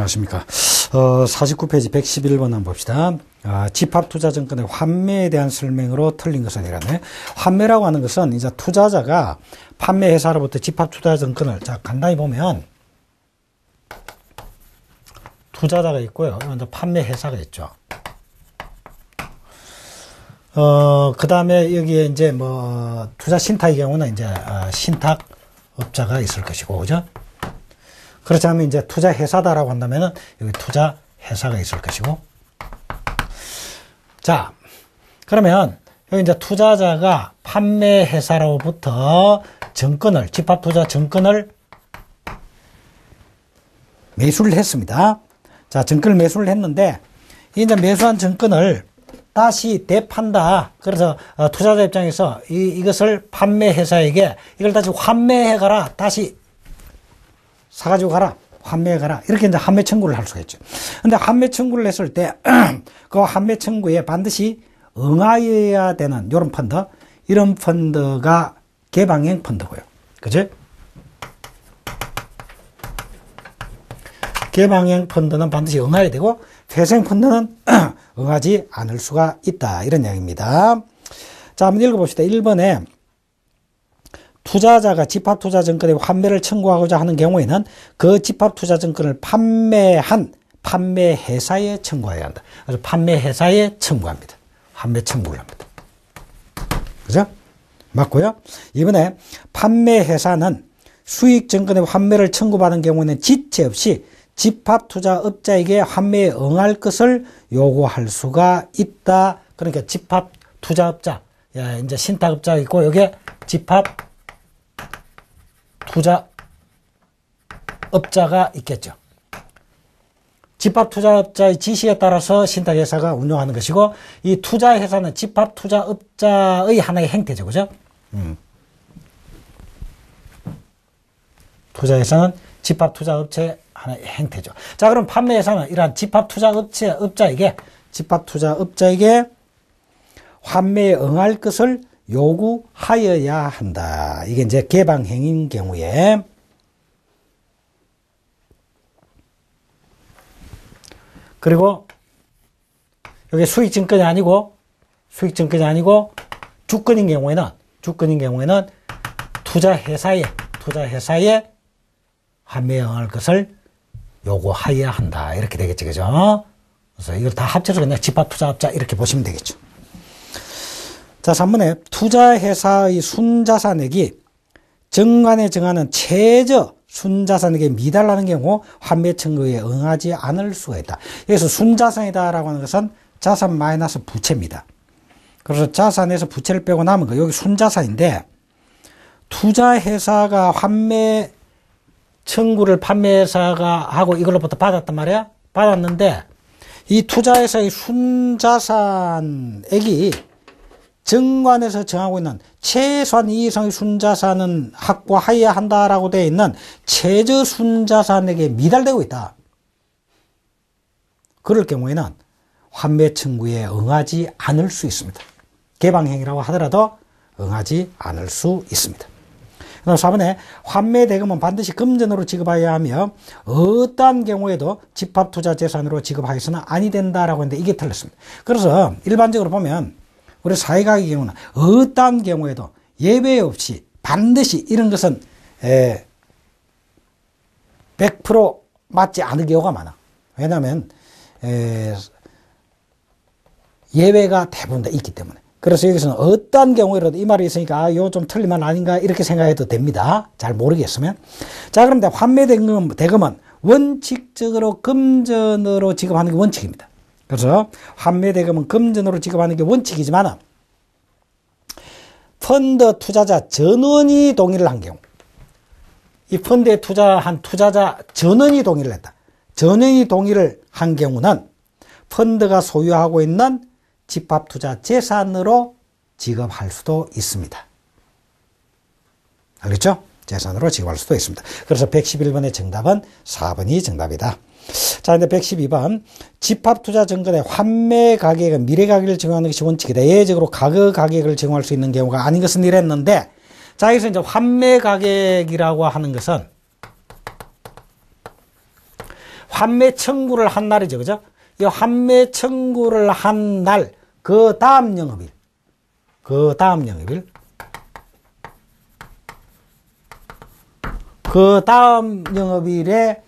안녕하십니까. 49페이지 111번 한번 봅시다. 집합투자증권의 환매에 대한 설명으로 틀린 것은 이라네. 환매라고 하는 것은 이제 투자자가 판매회사로부터 집합투자증권을, 자, 간단히 보면, 투자자가 있고요. 이제 판매회사가 있죠. 그 다음에 여기에 이제 뭐, 투자신탁의 경우는 이제, 신탁업자가 있을 것이고, 그죠? 그렇지 않으면 이제 투자회사다라고 한다면은 여기 투자회사가 있을 것이고. 자, 그러면 여기 이제 투자자가 판매회사로부터 증권을, 집합투자증권을 매수를 했습니다. 자, 증권을 매수를 했는데, 이제 매수한 증권을 다시 대판다. 그래서 투자자 입장에서 이것을 판매회사에게 이걸 다시 환매해가라. 다시 사가지고 가라. 환매해가라. 이렇게 이제 환매 청구를 할 수가 있죠. 근데 환매 청구를 했을 때, 그 환매 청구에 반드시 응하여야 되는 이런 펀드, 이런 펀드가 개방형 펀드고요. 그죠? 개방형 펀드는 반드시 응해야 되고, 폐쇄형 펀드는 응하지 않을 수가 있다. 이런 이야기입니다. 자, 한번 읽어봅시다. 1번에 투자자가 집합투자증권에 환매를 청구하고자 하는 경우에는 그 집합투자증권을 판매한 판매회사에 청구해야 한다. 그래서 판매회사에 청구합니다. 환매 청구를 합니다. 그죠? 맞고요. 이번에 판매회사는 수익증권의 환매를 청구받은 경우에는 지체 없이 집합투자업자에게 환매에 응할 것을 요구할 수가 있다. 그러니까 집합투자업자, 이제 신탁업자가 있고, 여기에 집합투자업자가 있겠죠. 집합투자업자의 지시에 따라서 신탁회사가 운영하는 것이고, 이 투자회사는 집합투자업자의 하나의 행태죠. 그죠? 투자회사는 집합투자업체의 하나의 행태죠. 자, 그럼 판매회사는 이러한 집합투자업자에게 환매에 응할 것을 요구하여야 한다. 이게 이제 개방형인 경우에. 그리고 여기 수익증권이 아니고 주권인 경우에는 투자회사에 환매에 응할 것을 요구하여야 한다. 이렇게 되겠죠. 그죠? 그래서 이걸 다 합쳐서 그냥 집합투자업자 이렇게 보시면 되겠죠. 자, 3번에 투자회사의 순자산액이 정관에 정하는 최저 순자산액에 미달하는 경우 환매 청구에 응하지 않을 수가 있다. 여기서 순자산이다라고 하는 것은 자산 마이너스 부채입니다. 그래서 자산에서 부채를 빼고 남은 거, 여기 순자산인데, 투자회사가 환매 청구를 판매회사가 하고 이걸로부터 받았단 말이야. 받았는데 이 투자회사의 순자산액이 정관에서 정하고 있는 최소한 이 이상의 순자산은 확보하여야 한다라고 되어 있는 최저 순자산액에 미달되고 있다. 그럴 경우에는 환매 청구에 응하지 않을 수 있습니다. 개방행위라고 하더라도 응하지 않을 수 있습니다. 그다음 4번에 환매 대금은 반드시 금전으로 지급하여야 하며 어떠한 경우에도 집합투자 재산으로 지급하여서는 아니 된다라고 했는데 이게 틀렸습니다. 그래서 일반적으로 보면 우리 사회가의 경우는 어떠한 경우에도 예외 없이 반드시 이런 것은 100% 맞지 않을 경우가 많아. 왜냐하면 예외가 대부분 다 있기 때문에. 그래서 여기서는 어떠한 경우에라도 이 말이 있으니까 이거 좀 틀린 말 아닌가 이렇게 생각해도 됩니다. 잘 모르겠으면. 자, 그런데 환매 대금은 원칙적으로 금전으로 지급하는 게 원칙입니다. 그래서 환매 대금은 금전으로 지급하는 게 원칙이지만 펀드 투자자 전원이 동의를 한 경우, 이 펀드에 투자한 투자자 전원이 동의를 했다. 전원이 동의를 한 경우는 펀드가 소유하고 있는 집합투자 재산으로 지급할 수도 있습니다. 알겠죠? 재산으로 지급할 수도 있습니다. 그래서 111번의 정답은 4번이 정답이다. 자, 근데 112번. 집합투자증권의 환매 가격은 미래 가격을 정하는 것이 원칙이다. 예외적으로 과거 가격을 정할 수 있는 경우가 아닌 것은 이랬는데, 자, 여기서 이제 환매 가격이라고 하는 것은 환매 청구를 한 날이죠. 그죠? 이 환매 청구를 한 날, 그 다음 영업일. 그 다음 영업일. 그 다음 영업일에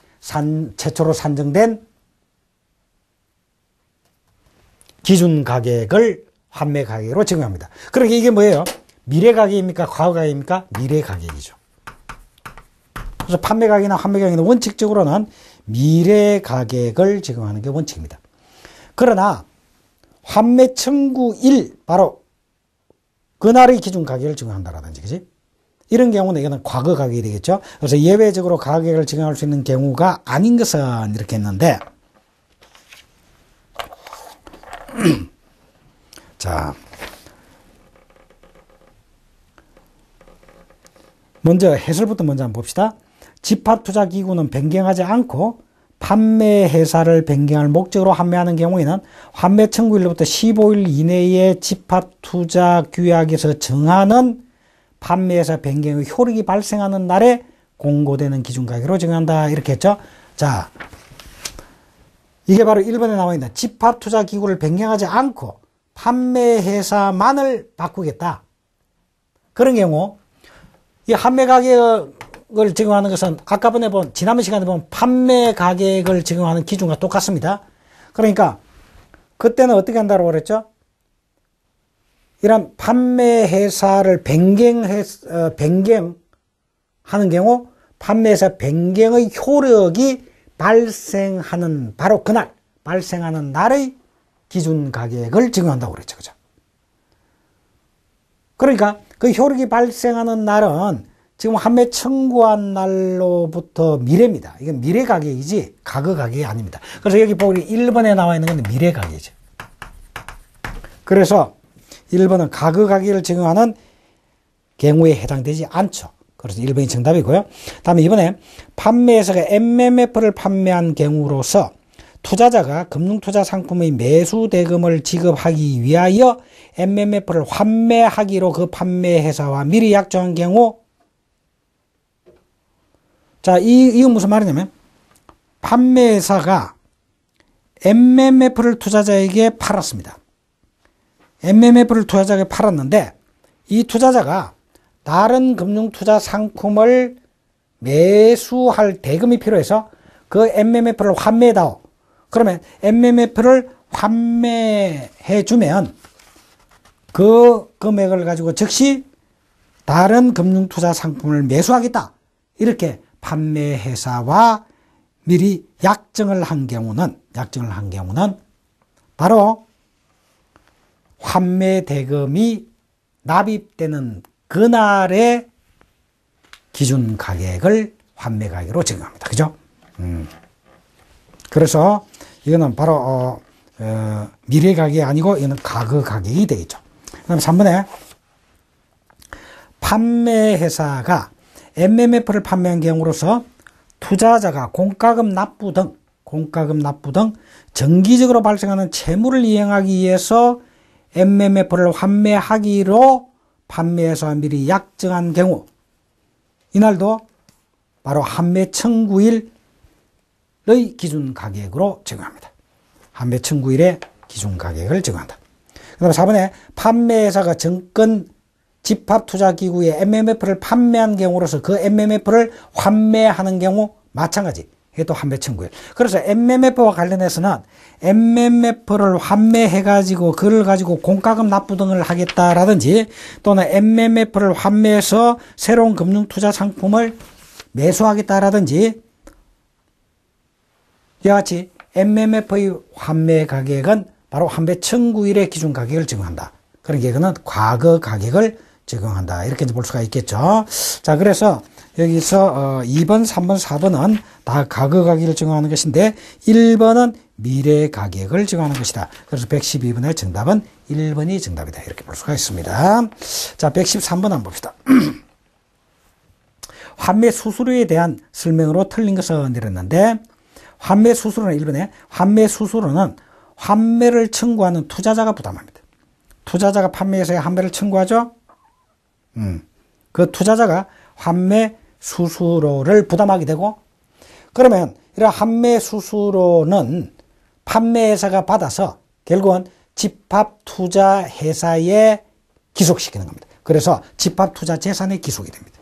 최초로 산정된 기준 가격을 환매 가격으로 적용합니다. 그러니까 이게 뭐예요? 미래 가격입니까? 과거 가격입니까? 미래 가격이죠. 그래서 판매 가격이나 환매 가격은 원칙적으로는 미래 가격을 적용하는 게 원칙입니다. 그러나 환매 청구일, 바로 그날의 기준 가격을 적용한다라든지, 그지? 이런 경우는 이거는 과거 가격이 되겠죠. 그래서 예외적으로 가격을 적용할 수 있는 경우가 아닌 것은 이렇게 했는데, 자, 먼저 해설부터 먼저 한번 봅시다. 집합투자기구는 변경하지 않고 판매회사를 변경할 목적으로 환매하는 경우에는 환매 청구일로부터 15일 이내에 집합투자규약에서 정하는 판매회사 변경의 효력이 발생하는 날에 공고되는 기준가격으로 정한다. 이렇게 했죠. 자, 이게 바로 1번에 나와 있는 집합투자기구를 변경하지 않고 판매회사만을 바꾸겠다. 그런 경우 이 환매 가격을 적용하는 것은 아까 지난 시간에 본 판매 가격을 적용하는 기준과 똑같습니다. 그러니까 그때는 어떻게 한다고 그랬죠? 이런 판매회사를 변경하는 경우 판매회사 변경의 효력이 발생하는 바로 그날 발생하는 날의 기준 가격을 적용한다고 그랬죠. 그죠? 그러니까 그 효력이 발생하는 날은 지금 환매 청구한 날로부터 미래입니다. 이건 미래 가격이지 과거 가격이 아닙니다. 그래서 여기 보기 1번에 나와 있는 건 미래 가격이죠. 그래서 1번은 과거 가격을 적용하는 경우에 해당되지 않죠. 그래서 1번이 정답이고요. 다음에 이번에 판매회사가 MMF를 판매한 경우로서 투자자가 금융투자 상품의 매수 대금을 지급하기 위하여 MMF를 환매하기로 그 판매회사와 미리 약정한 경우, 자, 이건 무슨 말이냐면 판매회사가 MMF를 투자자에게 팔았습니다. MMF를 투자자에게 팔았는데 이 투자자가 다른 금융투자 상품을 매수할 대금이 필요해서 그 MMF를 환매해다오. 그러면 MMF를 환매해 주면 그 금액을 가지고 즉시 다른 금융투자 상품을 매수하겠다. 이렇게 판매회사와 미리 약정을 한 경우는 바로 환매 대금이 납입되는 그날의 기준 가격을 환매 가격으로 적용합니다. 그죠? 그래서 이거는 바로 미래 가격이 아니고 이거는 과거 가격이 되겠죠. 그다음 3번에 판매회사가 MMF를 판매한 경우로서 투자자가 공과금 납부 등 정기적으로 발생하는 채무를 이행하기 위해서 MMF를 환매하기로 판매회사와 미리 약정한 경우, 이날도 바로 환매 청구일의 기준 가격으로 적용합니다. 환매 청구일의 기준 가격을 적용한다. 그 다음에 4번에 판매회사가 증권 집합투자기구에 MMF를 판매한 경우로서 그 MMF를 환매하는 경우 마찬가지. 이게 또 환매 청구일. 그래서 MMF와 관련해서는 MMF를 환매해가지고 그걸 가지고 공과금 납부 등을 하겠다라든지 또는 MMF를 환매해서 새로운 금융투자 상품을 매수하겠다라든지 이와 같이 MMF의 환매 가격은 바로 환매 청구일의 기준 가격을 적용한다. 그러니까 이거는 과거 가격을 적용한다. 이렇게 볼 수가 있겠죠. 자, 그래서 여기서 2번, 3번, 4번은 다 과거 가격을 적용하는 것인데 1번은 미래 가격을 적용하는 것이다. 그래서 112번의 정답은 1번이 정답이다. 이렇게 볼 수가 있습니다. 자, 113번 한번 봅시다. 환매 수수료에 대한 설명으로 틀린 것을 내렸는데 환매 수수료는 1번에 환매 수수료는 환매를 청구하는 투자자가 부담합니다. 투자자가 판매회사에 환매를 청구하죠. 그 투자자가 환매 수수료를 부담하게 되고 그러면 이런 환매 수수료는 판매회사가 받아서 결국은 집합투자회사에 기속시키는 겁니다. 그래서 집합투자재산에 기속이 됩니다.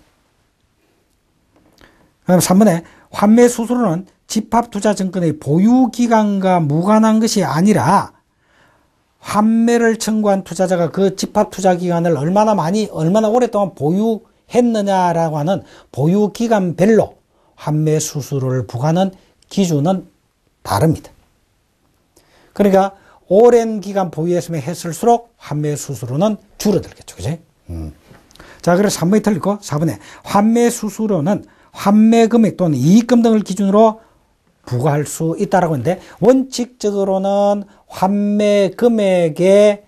그럼 3번에 환매 수수료는 집합투자증권의 보유기간과 무관한 것이 아니라 환매를 청구한 투자자가 그 집합투자기간을 얼마나 오랫동안 보유했느냐라고 하는 보유기간별로 환매 수수료를 부과하는 기준은 다릅니다. 그러니까 오랜 기간 보유했으면 했을수록 환매 수수료는 줄어들겠죠. 그지? 자, 그래서 3번이 틀리고 4번에 환매 수수료는 환매 금액 또는 이익금 등을 기준으로 부과할 수 있다라고 했는데 원칙적으로는 환매 금액에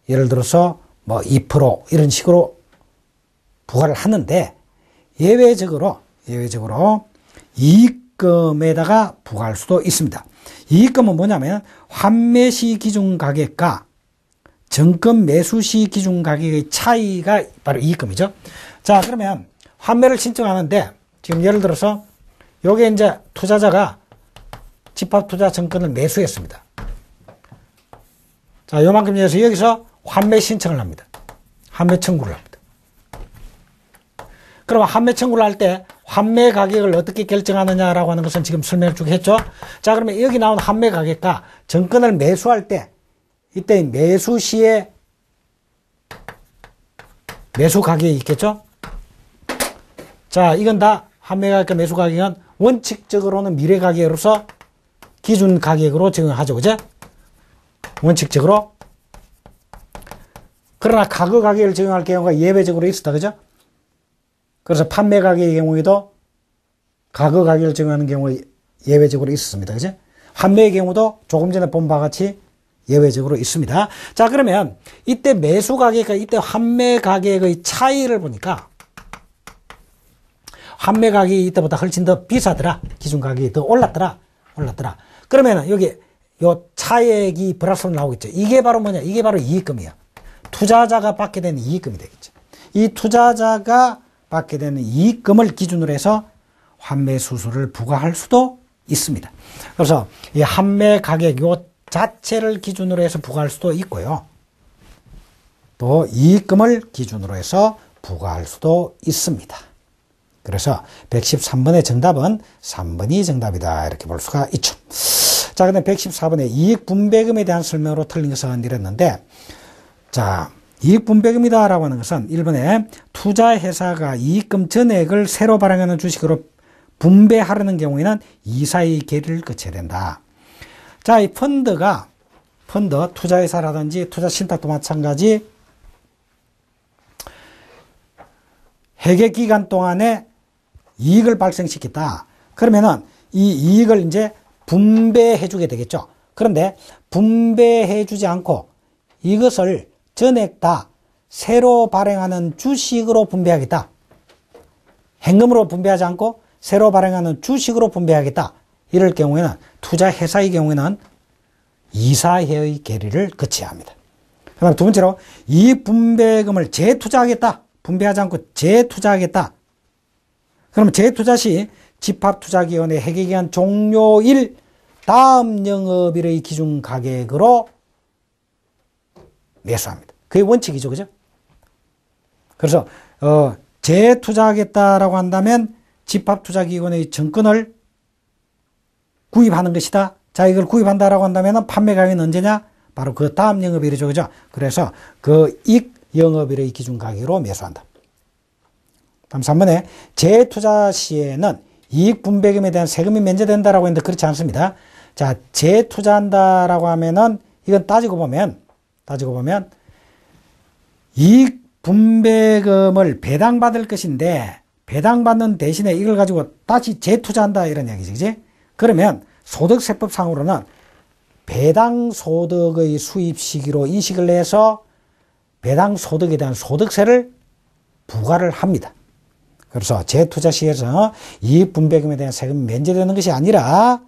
예를 들어서 뭐 2% 이런 식으로 부과를 하는데 예외적으로 이익금에다가 부과할 수도 있습니다. 이익금은 뭐냐면 환매 시 기준 가격과 정금 매수 시 기준 가격의 차이가 바로 이익금이죠. 자, 그러면 환매를 신청하는데 지금 예를 들어서 요게 이제 투자자가 집합투자증권을 매수했습니다. 자, 요만큼 해서 여기서 환매 신청을 합니다. 환매 청구를 합니다. 그럼 환매 청구를 할 때 환매 가격을 어떻게 결정하느냐라고 하는 것은 지금 설명을 쭉 했죠. 자, 그러면 여기 나온 환매 가격과 정권을 매수할 때 이때 매수 시에 매수 가격이 있겠죠. 자, 이건 다 환매 가격과 매수 가격은 원칙적으로는 미래 가격으로서 기준 가격으로 적용하죠. 그죠? 원칙적으로. 그러나 과거 가격을 적용할 경우가 예외적으로 있었다. 그죠? 그래서 판매 가격의 경우에도 과거 가격을 적용하는 경우가 예외적으로 있었습니다. 그죠? 환매의 경우도 조금 전에 본 바와 같이 예외적으로 있습니다. 자, 그러면 이때 매수 가격과 이때 환매 가격의 차이를 보니까 환매 가격이 이때보다 훨씬 더 비싸더라. 기준 가격이 더 올랐더라. 그러면 여기 요 차액이 플러스로 나오겠죠. 이게 바로 뭐냐? 이게 바로 이익금이야. 투자자가 받게 되는 이익금이 되겠죠. 이 투자자가 받게 되는 이익금을 기준으로 해서 환매 수수료를 부과할 수도 있습니다. 그래서 이 환매 가격 요 자체를 기준으로 해서 부과할 수도 있고요. 또 이익금을 기준으로 해서 부과할 수도 있습니다. 그래서 113번의 정답은 3번이 정답이다. 이렇게 볼 수가 있죠. 자, 근데 114번에 이익분배금에 대한 설명으로 틀린 것은 이랬는데, 자, 이익분배금이다 라고 하는 것은 1번에 투자회사가 이익금 전액을 새로 발행하는 주식으로 분배하려는 경우에는 이사의 계류를 거쳐야 된다. 자, 이 펀드, 투자회사라든지 투자신탁도 마찬가지 회계 기간 동안에 이익을 발생시켰다. 그러면은 이 이익을 이제 분배해 주게 되겠죠. 그런데 분배해 주지 않고 이것을 전액 다 새로 발행하는 주식으로 분배하겠다. 현금으로 분배하지 않고 새로 발행하는 주식으로 분배하겠다. 이럴 경우에는 투자회사의 경우에는 이사회의 계류를 거쳐야 합니다. 그 다음 두 번째로 이익 분배금을 재투자하겠다. 분배하지 않고 재투자하겠다. 그러면 재투자 시 집합투자기원회 회계기간 종료일 다음 영업일의 기준 가격으로 매수합니다. 그게 원칙이죠. 그죠? 그래서 재투자하겠다라고 한다면 집합투자기관의 정권을 구입하는 것이다. 자, 이걸 구입한다라고 한다면 판매 가격은 언제냐? 바로 그 다음 영업일이죠. 그죠? 그래서 그 익 영업일의 기준 가격으로 매수한다. 다음 3번에 재투자 시에는 이익 분배금에 대한 세금이 면제된다라고 했는데 그렇지 않습니다. 자, 재투자한다라고 하면은 이건 따지고 보면 이익 분배금을 배당받을 것인데 배당받는 대신에 이걸 가지고 다시 재투자한다 이런 이야기지. 그지? 그러면 소득세법상으로는 배당소득의 수입 시기로 인식을 해서 배당소득에 대한 소득세를 부과를 합니다. 그래서 재투자 시에서 이익분배금에 대한 세금이 면제되는 것이 아니라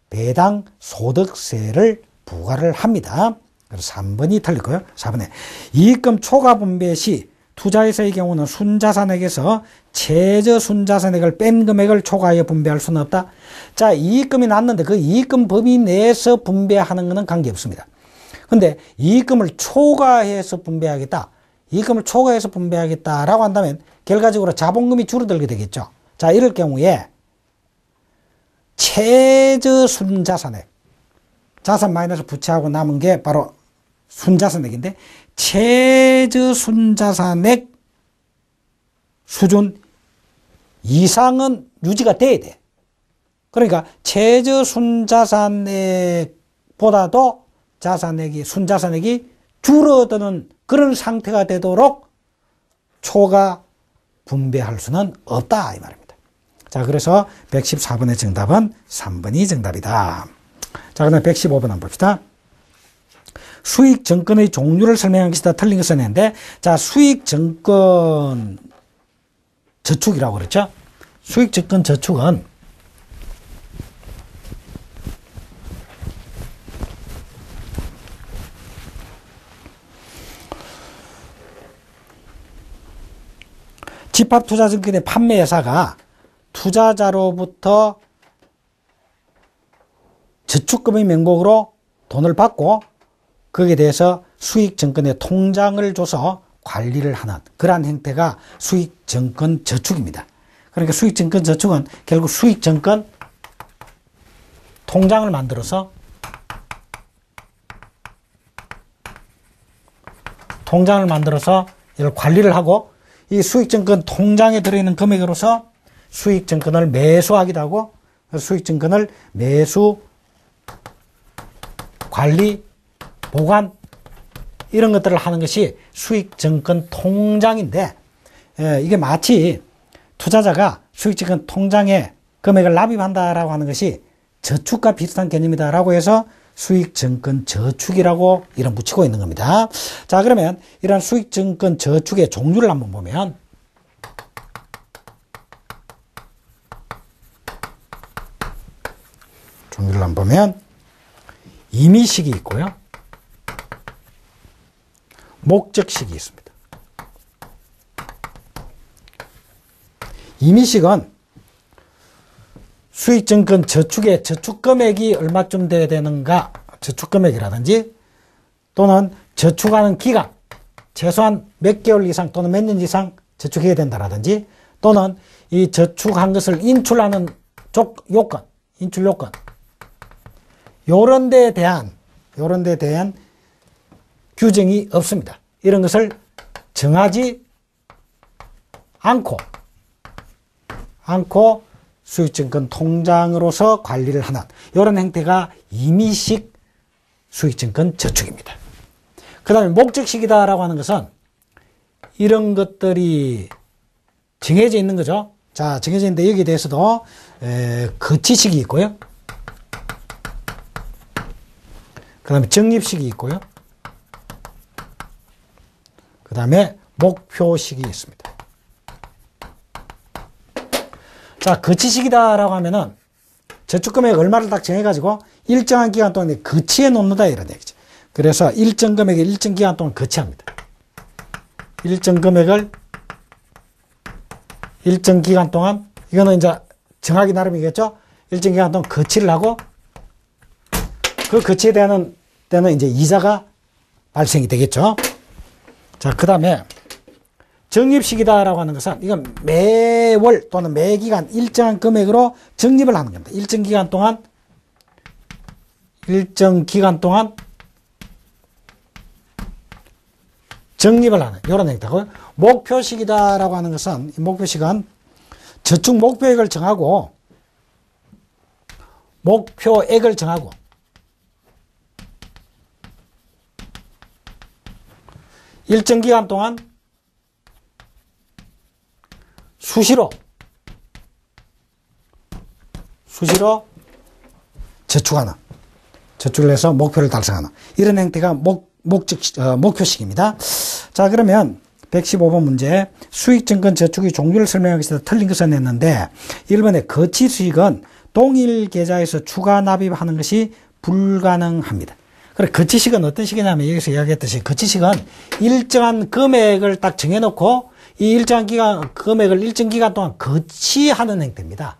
배당소득세를 부과를 합니다. 그래서 3번이 틀리고요. 4번에 이익금 초과 분배 시 투자회사의 경우는 순자산액에서 최저 순자산액을 뺀 금액을 초과하여 분배할 수는 없다. 자, 이익금이 났는데 그 이익금 범위 내에서 분배하는 것은 관계없습니다. 근데 이익금을 초과해서 분배하겠다. 이익금을 초과해서 분배하겠다라고 한다면 결과적으로 자본금이 줄어들게 되겠죠. 자, 이럴 경우에 최저 순자산액, 자산 마이너스 부채하고 남은 게 바로 순자산액인데 최저 순자산액 수준 이상은 유지가 돼야 돼. 그러니까 최저 순자산액보다도 순자산액이 줄어드는 그런 상태가 되도록 초과 분배할 수는 없다 이 말입니다. 자, 그래서 114번의 정답은 3번이 정답이다. 자, 그다음에 115번 한번 봅시다. 수익증권의 종류를 설명한 것이다. 틀린 것은 했는데, 자, 수익증권 저축이라고 그랬죠. 수익증권 저축은 집합투자증권의 판매회사가 투자자로부터 저축금의 명목으로 돈을 받고 거기에 대해서 수익증권의 통장을 줘서 관리를 하는 그러한 형태가 수익증권 저축입니다. 그러니까 수익증권 저축은 결국 수익증권 통장을 만들어서 이걸 관리를 하고 이 수익증권 통장에 들어있는 금액으로서 수익증권을 매수하기도 하고 수익증권을 매수, 관리, 보관 이런 것들을 하는 것이 수익증권 통장인데 이게 마치 투자자가 수익증권 통장에 금액을 납입한다라고 하는 것이 저축과 비슷한 개념이다라고 해서 수익증권 저축이라고 이름 붙이고 있는 겁니다. 자, 그러면 이런 수익증권 저축의 종류를 한번 보면 임의식이 있고요. 목적식이 있습니다. 임의식은 수익증권 저축의 저축금액이 얼마쯤 돼야 되는가, 저축금액이라든지 또는 저축하는 기간, 최소한 몇 개월 이상 또는 몇 년 이상 저축해야 된다라든지 또는 이 저축한 것을 인출하는 요건, 인출 요건 요런 데에 대한 규정이 없습니다. 이런 것을 정하지 않고 수익증권 통장으로서 관리를 하는 이런 형태가 임의식 수익증권 저축입니다. 그 다음에 목적식이다라고 하는 것은 이런 것들이 정해져 있는 거죠. 자, 정해져 있는데 여기에 대해서도 거치식이 있고요. 그 다음에 적립식이 있고요. 그 다음에 목표식이 있습니다. 자, 거치식이다라고 하면은 저축금액 얼마를 딱 정해가지고 일정한 기간 동안에 거치해 놓는다 이런 얘기죠. 그래서 일정 금액을 일정 기간 동안 거치합니다. 일정 금액을 일정 기간 동안, 이거는 이제 정하기 나름이겠죠. 일정 기간 동안 거치를 하고 그 거치에 대한 때는 이제 이자가 발생이 되겠죠. 자, 그 다음에 적립식이다라고 하는 것은 이건 매월 또는 매기간 일정한 금액으로 적립을 하는 겁니다. 일정 기간 동안 적립을 하는 이런 형태고요. 목표식이다라고 하는 것은 이 목표식은 저축 목표액을 정하고 목표액을 정하고 일정 기간 동안 수시로 저축을 해서 목표를 달성하는 이런 형태가 목표식입니다. 자, 그러면 115번 문제 수익증권 저축의 종류를 설명하기 위해서 틀린 것을 냈는데 1번에 거치수익은 동일 계좌에서 추가 납입하는 것이 불가능합니다. 그래, 거치식은 어떤 식이냐면 여기서 이야기했듯이 거치식은 일정한 금액을 딱 정해놓고 이 일정한 금액을 일정 기간 동안 거치하는 형태입니다.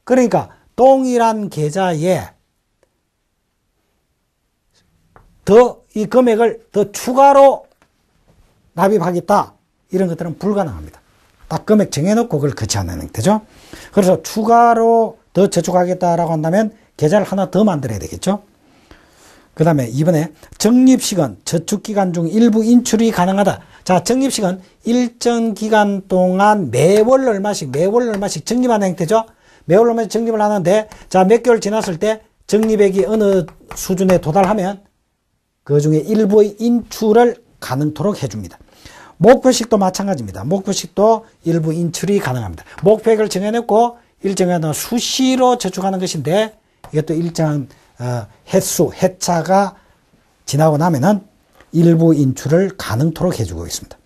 그러니까 동일한 계좌에 이 금액을 더 추가로 납입하겠다. 이런 것들은 불가능합니다. 딱 금액 정해놓고 그걸 거치하는 형태죠. 그래서 추가로 더 저축하겠다라고 한다면 계좌를 하나 더 만들어야 되겠죠. 그 다음에 이번에 적립식은 저축기간 중 일부 인출이 가능하다. 자, 적립식은 일정 기간 동안 매월 얼마씩 적립하는 형태죠. 매월 얼마씩 적립을 하는데, 자, 몇 개월 지났을 때 적립액이 어느 수준에 도달하면 그 중에 일부의 인출을 가능토록 해줍니다. 목표식도 마찬가지입니다. 목표식도 일부 인출이 가능합니다. 목표액을 정해놓고 일정한 수시로 저축하는 것인데 이것도 일정한 해차가 지나고 나면은 일부 인출을 가능토록 해주고 있습니다.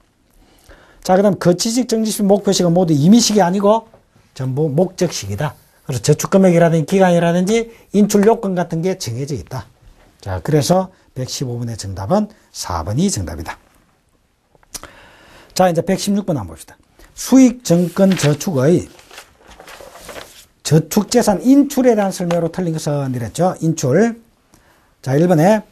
자, 그 다음 거치식, 적립식, 목표식은 모두 임의식이 아니고 전부 목적식이다. 그래서 저축금액이라든지 기간이라든지 인출 요건 같은 게 정해져 있다. 자, 그래서 115번의 정답은 4번이 정답이다. 자, 이제 116번 한번 봅시다. 수익증권 저축의 저축재산 인출에 대한 설명으로 틀린 것은 이랬죠. 인출. 자, 1번에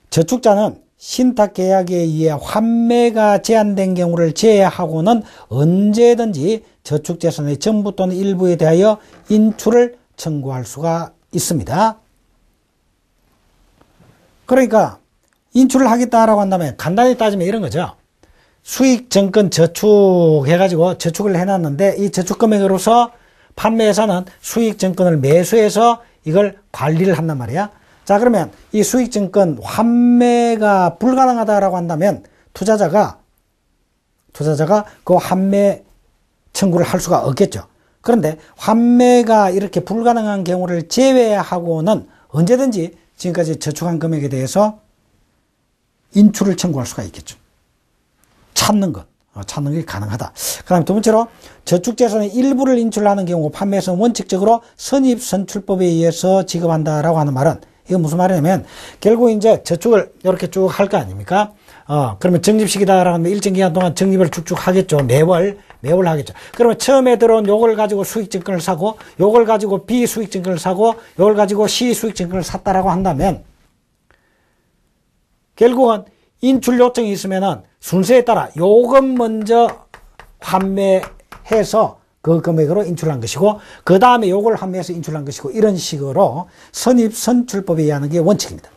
저축자는 신탁계약에 의해 환매가 제한된 경우를 제외하고는 언제든지 저축재산의 전부 또는 일부에 대하여 인출을 청구할 수가 있습니다. 그러니까 인출을 하겠다라고 한다면 간단히 따지면 이런 거죠. 수익증권 저축해가지고 저축을 해놨는데 이 저축금액으로서 판매회사는 수익증권을 매수해서 이걸 관리를 한단 말이야. 자, 그러면 이 수익증권 환매가 불가능하다라고 한다면 투자자가 그 환매 청구를 할 수가 없겠죠. 그런데 환매가 이렇게 불가능한 경우를 제외하고는 언제든지 지금까지 저축한 금액에 대해서 인출을 청구할 수가 있겠죠. 찾는 게 가능하다. 그 다음에 두 번째로 저축재산의 일부를 인출하는 경우 판매에서는 원칙적으로 선입선출법에 의해서 지급한다라고 하는 말은 이거 무슨 말이냐면 결국 이제 저축을 이렇게 쭉 할 거 아닙니까? 그러면 적립식이다라고 하면 일정 기간 동안 적립을 쭉쭉 하겠죠. 매월 하겠죠. 그러면 처음에 들어온 요걸 가지고 수익증권을 사고 요걸 가지고 비수익증권을 사고 요걸 가지고 시수익증권을 샀다라고 한다면 결국은 인출 요청이 있으면은 순서에 따라 요금 먼저 환매해서 그 금액으로 인출한 것이고 그 다음에 요걸 환매해서 인출한 것이고 이런 식으로 선입선출법에 의하는 게 원칙입니다.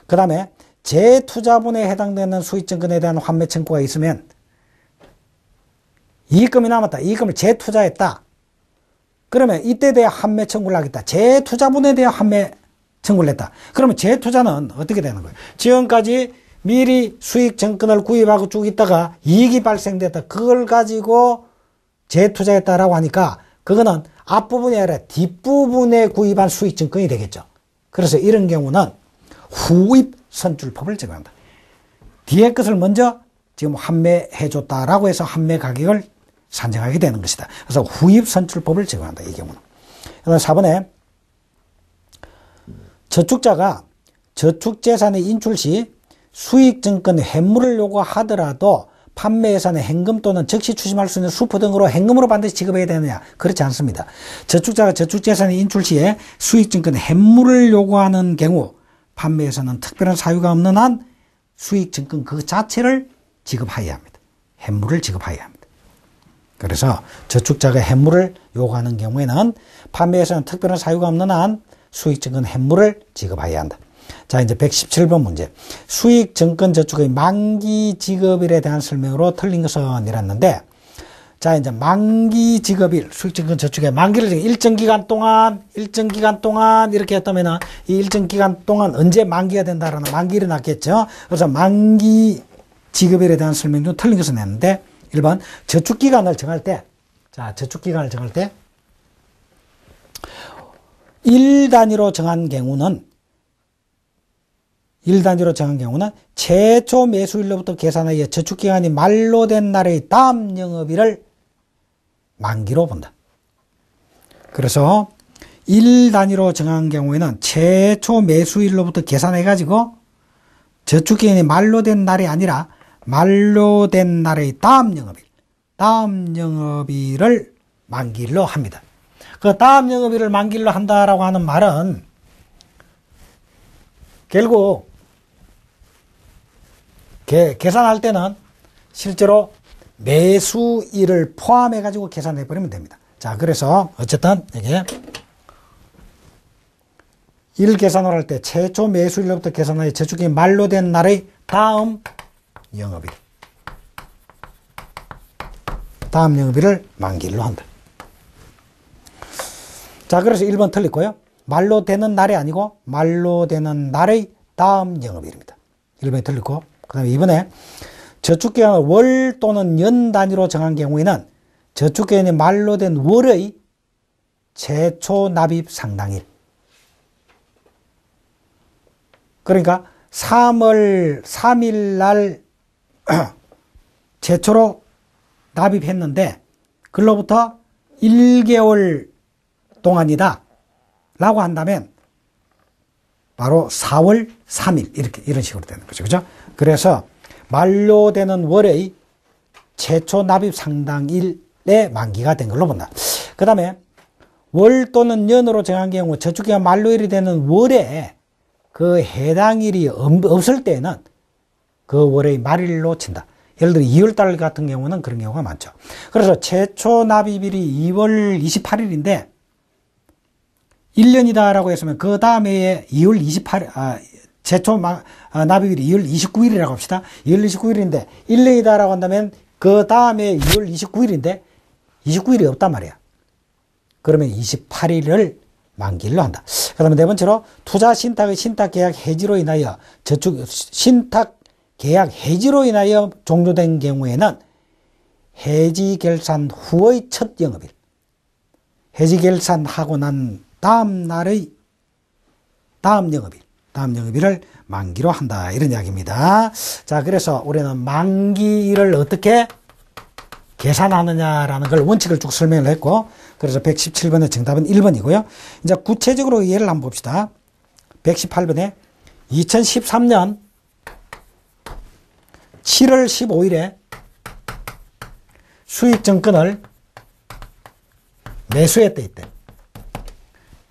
그 다음에 재투자분에 해당되는 수익증권에 대한 환매 청구가 있으면 이익금이 남았다. 이익금을 재투자했다. 그러면 이때 대해 환매 청구를 하겠다. 재투자분에 대해 환매 청구를 했다. 그러면 재투자는 어떻게 되는 거예요? 지금까지 미리 수익증권을 구입하고 쭉 있다가 이익이 발생됐다. 그걸 가지고 재투자했다라고 하니까 그거는 앞부분이 아니라 뒷부분에 구입한 수익증권이 되겠죠. 그래서 이런 경우는 후입선출법을 적용한다. 뒤에 것을 먼저 지금 환매해줬다라고 해서 환매 가격을 산정하게 되는 것이다. 그래서 후입선출법을 적용한다. 이 경우는. 그래서 4번에 저축자가 저축재산의 인출 시 수익증권 현물을 요구하더라도 판매회사는 현금 또는 즉시 추심할 수 있는 수표 등으로 현금으로 반드시 지급해야 되느냐? 그렇지 않습니다. 저축자가 저축재산의 인출 시에 수익증권 현물을 요구하는 경우 판매회사는 특별한 사유가 없는 한 수익증권 그 자체를 지급하여야 합니다. 현물을 지급하여야 합니다. 그래서 저축자가 현물을 요구하는 경우에는 판매회사는 특별한 사유가 없는 한 수익증권 현물을 지급하여야 한다. 자, 이제 117번 문제. 수익증권 저축의 만기 지급일에 대한 설명으로 틀린 것은 이랬는데, 자, 이제 만기 지급일, 수익증권 저축의 만기를 일정 기간 동안 이렇게 했다면은 이 일정 기간 동안 언제 만기가 된다라는 만기일이 났겠죠. 그래서 만기 지급일에 대한 설명 중 틀린 것은 냈는데, 1번 저축기간을 정할 때, 자, 저축기간을 정할 때, 1단위로 정한 경우는 최초 매수일로부터 계산하여 저축기간이 만료된 날의 다음 영업일을 만기로 본다. 그래서 일 단위로 정한 경우에는 최초 매수일로부터 계산해가지고 저축기간이 만료된 날이 아니라 만료된 날의 다음 영업일을 만기일로 합니다. 그 다음 영업일을 만기일로 한다라고 하는 말은 결국 계산할 때는 실제로 매수일을 포함해 가지고 계산해 버리면 됩니다. 자, 그래서 어쨌든 이게 일 계산을 할 때 최초 매수일로부터 계산하여 저축기간이 만료된 날의 다음 영업일을 만기일로 한다. 자, 그래서 1번 틀렸고요. 만료되는 날이 아니고 만료되는 날의 다음 영업일입니다. 1번이 틀렸고, 그 다음에 2번에 저축기간을 월 또는 연 단위로 정한 경우에는 저축기간이 만료된 월의 최초 납입 상당일. 그러니까 3월 3일 날 최초로 납입했는데 그로부터 1개월 동안이다 라고 한다면 바로 4월 3일 이런 식으로 되는 거죠. 그죠? 그래서 만료되는 월의 최초 납입 상당일의 만기가 된 걸로 본다. 그 다음에 월 또는 연으로 정한 경우 저축기간 만료일이 되는 월에 그 해당일이 없을 때는 그 월의 말일로 친다. 예를 들어 2월달 같은 경우는 그런 경우가 많죠. 그래서 최초 납입일이 2월 28일인데 1년이다라고 했으면 그 다음에 2월 28일, 최초 납입일이 2월 29일이라고 합시다. 2월 29일인데 1년이다라고 한다면 그 다음에 2월 29일인데 29일이 없단 말이야. 그러면 28일을 만기일로 한다. 그 다음에 네 번째로 투자 신탁의 신탁계약 해지로 인하여 신탁계약 해지로 인하여 종료된 경우에는 해지 결산 후의 첫 영업일, 해지 결산하고 난 다음 날의 다음 영업일을 만기로 한다. 이런 이야기입니다. 자, 그래서 우리는 만기일을 어떻게 계산하느냐라는 걸 원칙을 쭉 설명을 했고, 그래서 117번의 정답은 1번이고요. 이제 구체적으로 예를 한번 봅시다. 118번에 2013년 7월 15일에 수익증권을 매수했다 이때.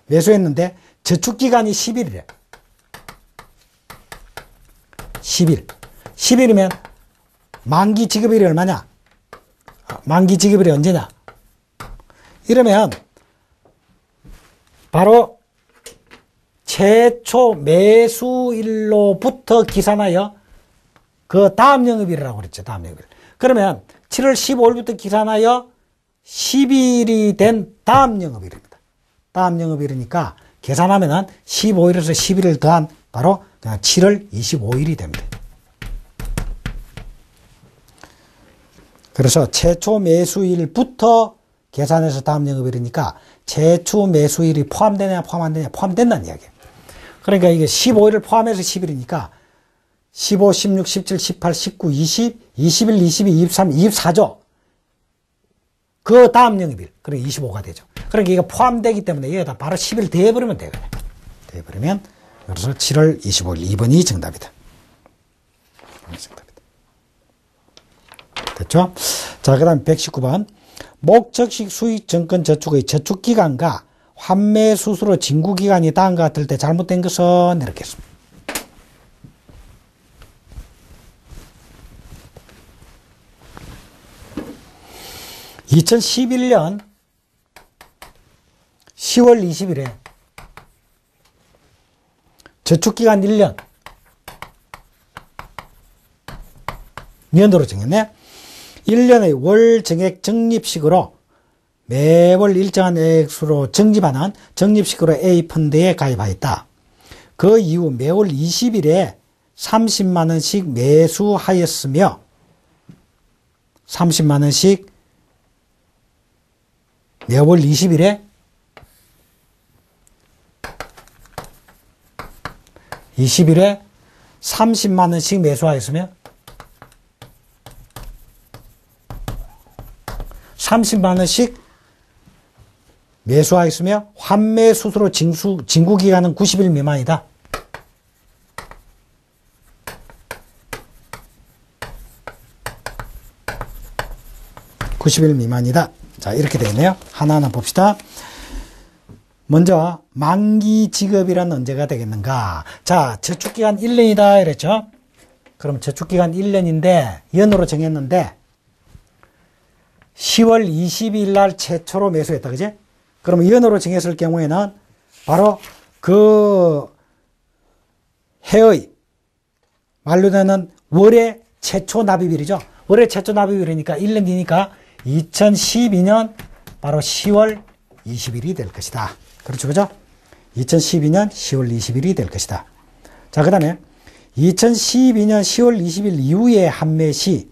매수했는데 저축기간이 10일이래. 10일이면 만기 지급일이 얼마냐? 만기 지급일이 언제냐? 이러면 바로 최초 매수일로부터 기산하여 그 다음 영업일이라고 그랬죠. 다음 영업일. 그러면 7월 15일부터 기산하여 10일이 된 다음 영업일입니다. 다음 영업일이니까 계산하면은 15일에서 11일 더한 바로 그냥 7월 25일이 됩니다. 그래서 최초 매수일부터 계산해서 다음 영업일이니까 최초 매수일이 포함되냐 포함 안 되냐 포함된다는 이야기예요. 그러니까 이게 15일을 포함해서 10일이니까 15, 16, 17, 18, 19, 20, 21, 22, 23, 24죠. 그 다음 영업일. 그러니까 25가 되죠. 그러니까 이게 포함되기 때문에 여기다 바로 10일 대해버리면 되거든요. 대해버리면 그래서 7월 25일 2번이 정답이다. 됐죠? 자, 그 다음 119번. 목적식 수익증권 저축의 저축기간과 환매 수수료 징구기간이 다음과 같을 때 잘못된 것은 이렇게 했습니다. (2011년 10월 20일에) 저축기간 1년 년도로 정했네. 1년의 월 정액 적립식으로 매월 일정한 액수로 적립하는 적립식으로 A펀드에 가입하였다. 그 이후 매월 20일에 30만원씩 매수하였으며 30만원씩 매월 20일에 30만원씩 매수하였으며 30만원씩 매수하였으며 환매 수수료 징구 기간은 90일 미만이다. (90일) 미만이다. 자, 이렇게 되어 있네요. 하나하나 봅시다. 먼저 만기 지급이란 언제가 되겠는가? 자, 저축기간 1년이다 이랬죠. 그럼 저축기간 1년인데 연으로 정했는데 10월 22일 날 최초로 매수했다. 그지? 그러면 연으로 정했을 경우에는 바로 그 해의 만료되는 월의 최초 납입일이죠. 월의 최초 납입일이니까 1년 뒤니까 2012년 바로 10월 20일이 될 것이다. 그렇죠. 그죠? 2012년 10월 20일이 될 것이다. 자, 그 다음에 2012년 10월 20일 이후에 환매 시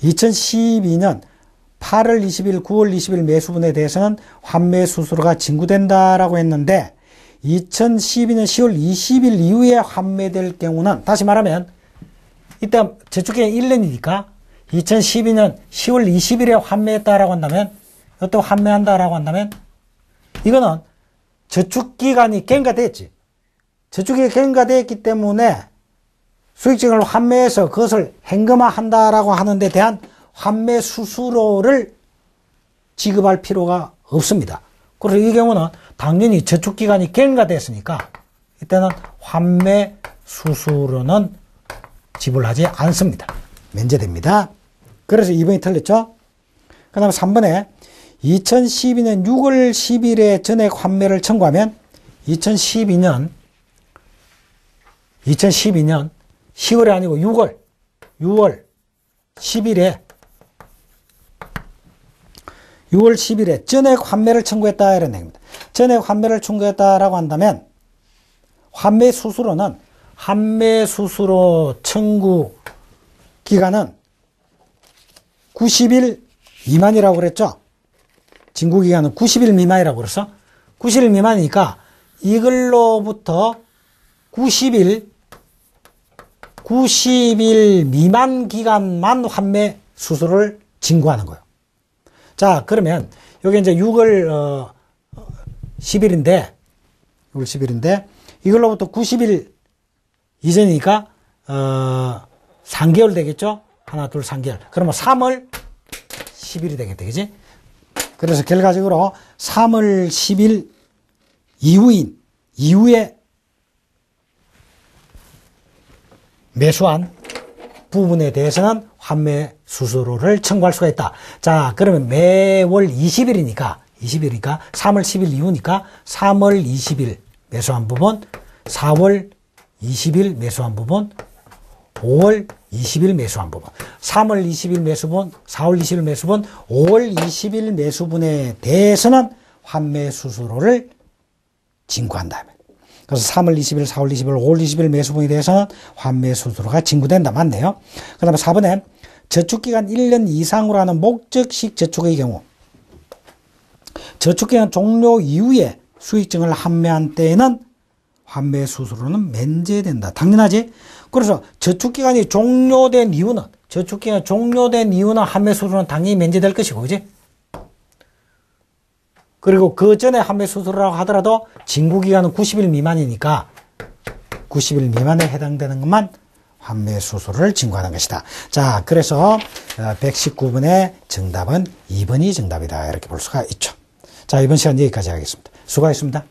2012년 8월 20일, 9월 20일 매수분에 대해서는 환매 수수료가 징구된다라고 했는데 2012년 10월 20일 이후에 환매될 경우는 다시 말하면 이때 저축기간 1년이니까 2012년 10월 20일에 환매했다라고 한다면 또 환매한다라고 한다면 이거는 저축기간이 경과됐지. 저축기간이 경과됐기 때문에 수익증을 환매해서 그것을 현금화한다라고 하는 데 대한 환매 수수료를 지급할 필요가 없습니다. 그래서 이 경우는 당연히 저축기간이 경과됐으니까 이때는 환매 수수료는 지불하지 않습니다. 면제됩니다. 그래서 2번이 틀렸죠. 그 다음에 3번에 2012년 6월 10일에 전액 환매를 청구하면 2012년 10월이 아니고 6월 10일에 전액 환매를 청구했다 이런 얘기입니다. 전액 환매를 청구했다라고 한다면 환매 수수료는 환매 수수료 청구 기간은 90일 미만이라고 그랬죠. 징구 기간은 90일 미만이라고 그랬어. 90일 미만이니까 이걸로부터 90일 미만 기간만 환매 수수료를 징구하는 거예요. 자, 그러면 여기 이제 6월 10일인데 이걸로부터 90일 이전이니까 3개월 되겠죠? 하나, 둘, 3개월. 그러면 3월 10일이 되겠다. 그지? 그래서 결과적으로 3월 10일 이후에 매수한 부분에 대해서는 환매 수수료를 청구할 수가 있다. 자, 그러면 매월 20일이니까 3월 10일 이후니까 3월 20일 매수한 부분, 4월 20일 매수한 부분, 5월 20일 매수한 부분, 3월 20일 매수분, 4월 20일 매수분, 5월 20일 매수분에 대해서는 환매 수수료를 징구한다. 그래서 3월 20일, 4월 20일, 5월 20일 매수분에 대해서는 환매 수수료가 징구된다. 맞네요. 그 다음에 4번에 저축기간 1년 이상으로 하는 목적식 저축의 경우 저축기간 종료 이후에 수익증을 환매한 때에는 환매 수수료는 면제된다. 당연하지? 그래서 저축기간이 종료된 이유는 환매 수수료는 당연히 면제될 것이고, 그지? 그리고 그 전에 환매 수수료라고 하더라도 징구기간은 90일 미만이니까 90일 미만에 해당되는 것만 환매 수수료를 징구하는 것이다. 자, 그래서 119번의 정답은 2번이 정답이다. 이렇게 볼 수가 있죠. 자, 이번 시간 여기까지 하겠습니다. 수고하셨습니다.